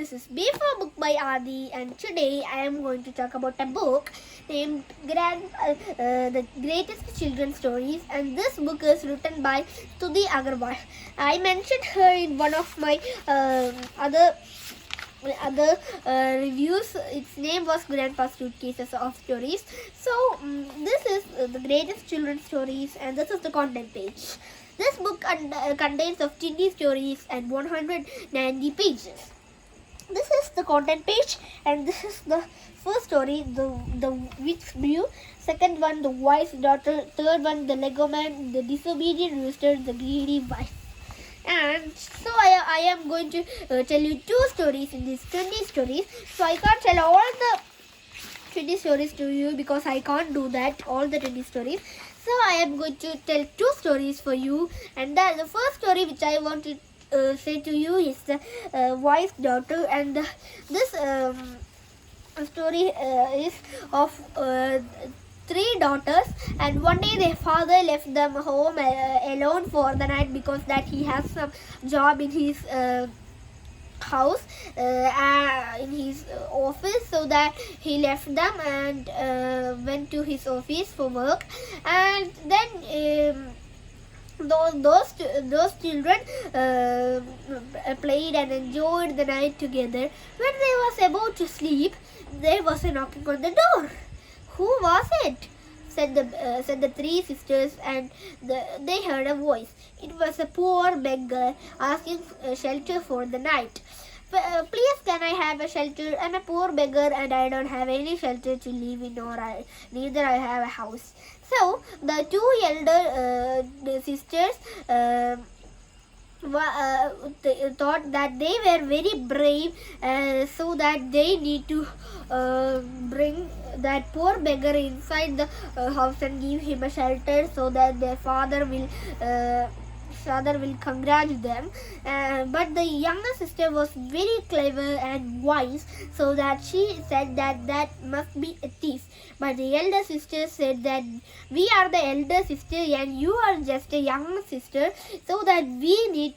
This is B4 book by Aadi, and today I am going to talk about a book named The Greatest Children's Stories, and this book is written by Stuti Agarwal. I mentioned her in one of my other reviews. Its name was Grandpa's Suitcases of Stories. So this is the greatest children's stories, and this is the content page. This book contains of 20 stories and 190 pages. This is the content page, and this is the first story, the witch brew. Second one, the wise daughter. Third one, the Lego man, the disobedient rooster, the greedy wife. And so I am going to tell you 2 stories in these 20 stories. So I can't tell all the 20 stories to you because I can't do that, all the 20 stories. So I am going to tell 2 stories for you. And the first story which I want to say to you is the wise daughter. And this story is of 3 daughters, and one day their father left them home alone for the night because that he has some job in his house, in his office, so that he left them and went to his office for work. And then those children played and enjoyed the night together. When they was about to sleep, there was a knocking on the door. "Who was it?" said the 3 sisters, and they heard a voice. It was a poor beggar asking shelter for the night. "Please, can I have a shelter? I'm a poor beggar and I don't have any shelter to live in, neither I have a house." So the 2 elder sisters thought that they were very brave, so that they need to bring that poor beggar inside the house and give him a shelter, so that their father will congratulate them. But the younger sister was very clever and wise, so that she said that must be a thief. But the elder sister said that we are the elder sister and you are just a young sister, so that we will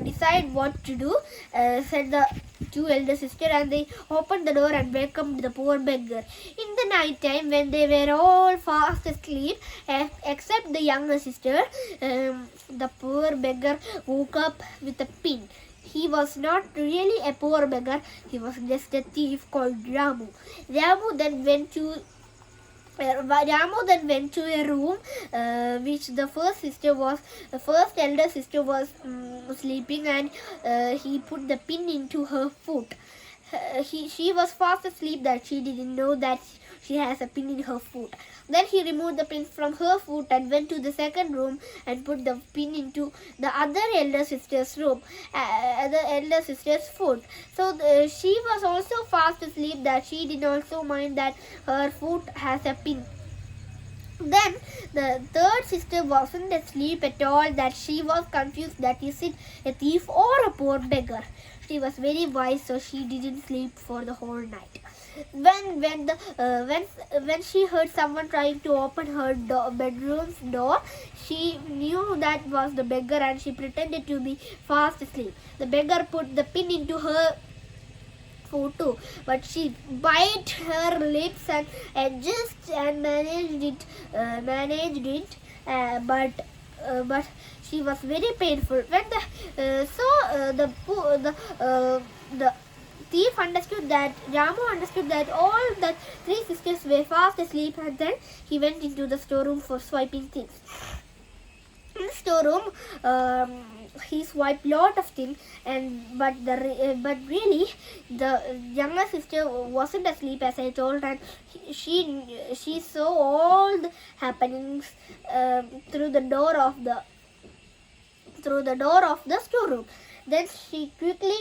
decide what to do, said the 2 elder sisters, and they opened the door and welcomed the poor beggar. In the night time, when they were all fast asleep except the younger sister, the poor beggar woke up with a pin. He was not really a poor beggar, he was just a thief called Ramu. Ramu then went to a room which the first elder sister was sleeping, and he put the pin into her foot. She was fast asleep that she didn't know that she has a pin in her foot. Then he removed the pin from her foot and went to the second room and put the pin into the other elder sister's room, the elder sister's foot. So she was also fast asleep that she did also mind that her foot has a pin. Then the third sister wasn't asleep at all, that she was confused that is it a thief or a poor beggar. She was very wise, so she didn't sleep for the whole night. When she heard someone trying to open her bedroom's door, she knew that was the beggar, and she pretended to be fast asleep. The beggar put the pin into her foot too, but she bit her lips and adjust and managed it, but she was very painful. When the thief understood that, Ramu understood that all the 3 sisters were fast asleep, and then he went into the storeroom for swiping things. In the storeroom, he swiped lot of things, but really the younger sister wasn't asleep, as I told, and she saw all the happenings through the door of the storeroom. Then she quickly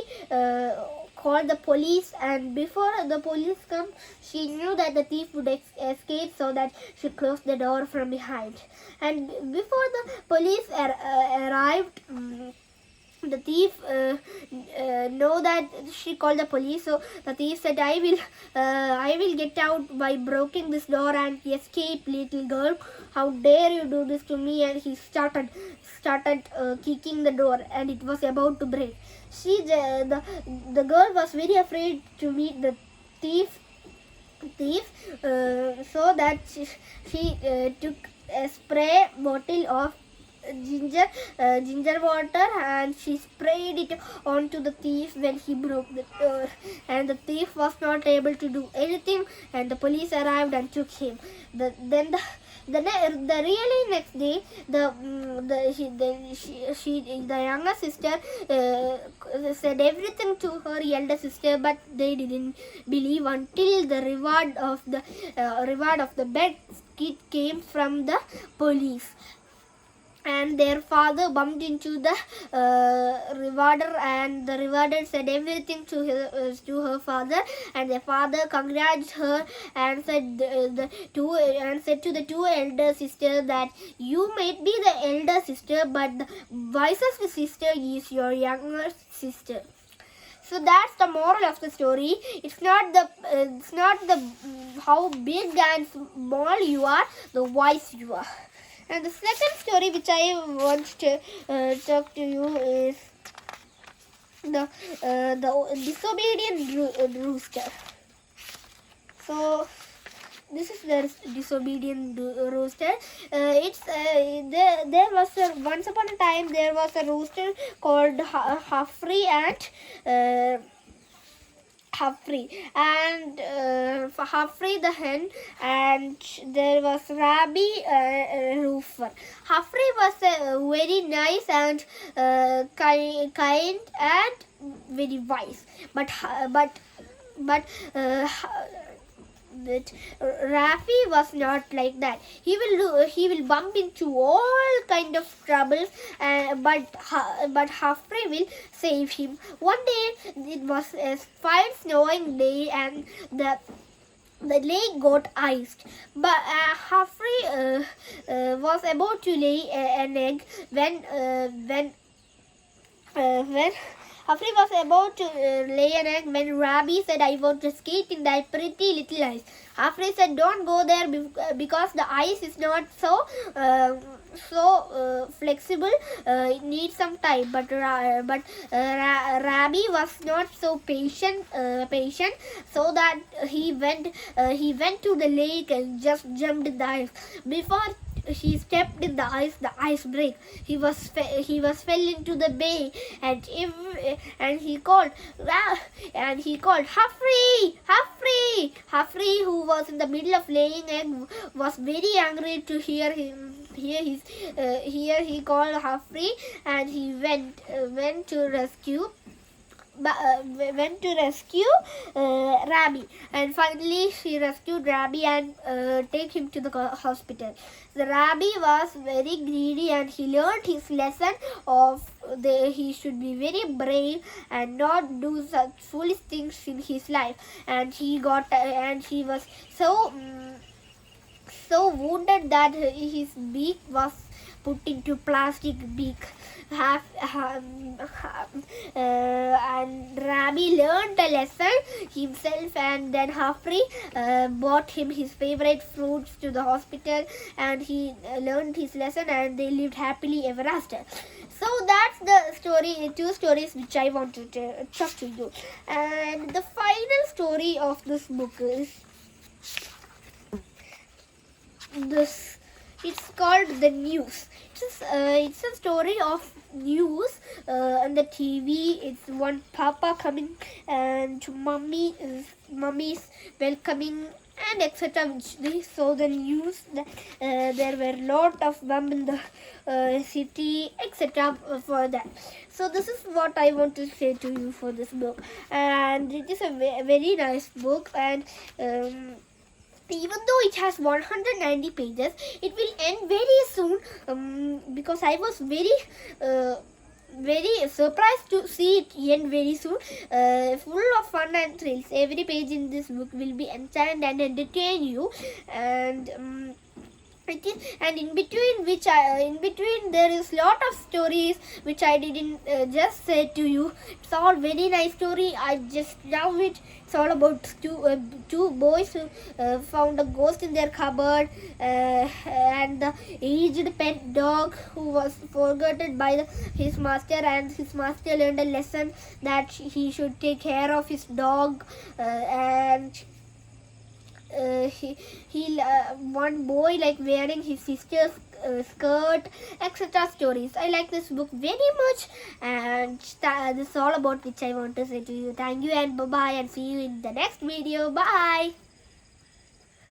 called the police, and before the police come, she knew that the thief would escape, so that she closed the door from behind. And before the police arrived, the thief know that she called the police. So the thief said, I will get out by breaking this door and escape, little girl. How dare you do this to me? And he started kicking the door, and it was about to break. The girl was very afraid to meet the thief, so that she took a spray bottle of ginger water, and she sprayed it onto the thief when he broke the door, and the thief was not able to do anything, and the police arrived and took him. The really next day, the younger sister said everything to her elder sister, but they didn't believe until the reward of the bed kit came from the police. And their father bumped into the rewarder, and the rewarder said everything to her father, and their father congratulated her and said to the two elder sisters that you might be the elder sister, but the wisest sister is your younger sister. So that's the moral of the story. It's not the how big and small you are, the wise you are. And the second story which I want to talk to you is the disobedient rooster. So this is the disobedient rooster. Once upon a time there was a rooster called Humphrey and Humphrey the hen, and there was Rabi Roofer. Humphrey was very nice and kind and very wise, but Rafi was not like that. He will bump into all kind of troubles, but Humphrey will save him. One day it was a fine snowing day, and the lake got iced. But Humphrey was about to lay an egg when Humphrey was about to lay an egg when Rabi said, I want to skate in that pretty little ice. Humphrey said, don't go there because the ice is not so flexible. It needs some time. But Rabi was not so patient, so that he went to the lake and just jumped in the ice. Before he stepped in the ice break. He was fell into the bay, and he called Humphrey. Who was in the middle of laying egg, was very angry to hear him. He called Humphrey, and he went to rescue Rabi, and finally she rescued Rabi and take him to the hospital. The Rabi was very greedy, and he learned his lesson of he should be very brave and not do such foolish things in his life. And he was so wounded that his beak was put into plastic beak. And Rabi learned a lesson himself, and then Humphrey bought him his favorite fruits to the hospital, and he learned his lesson, and they lived happily ever after. So that's the story, two stories which I wanted to talk to you. And the final story of this book is this. It's called The News. It's a story of news on the TV. It's one papa coming and mummy's welcoming and etc. They saw the news. There were lot of bomb in the city, etc. for that. So this is what I want to say to you for this book, and it is a very nice book. And even though it has 190 pages, it will end very soon, because I was very surprised to see it end very soon. Full of fun and thrills. Every page in this book will be entertained and entertain you. And It is, and in between there is lot of stories which I didn't just say to you. It's all very nice story. I just love it. It's all about two boys who found a ghost in their cupboard, and the aged pet dog who was forgotten by his master, and his master learned a lesson that he should take care of his dog, and one boy like wearing his sister's skirt, etc. stories. I like this book very much, and this is all about which I want to say to you. Thank you and bye bye, and see you in the next video. Bye.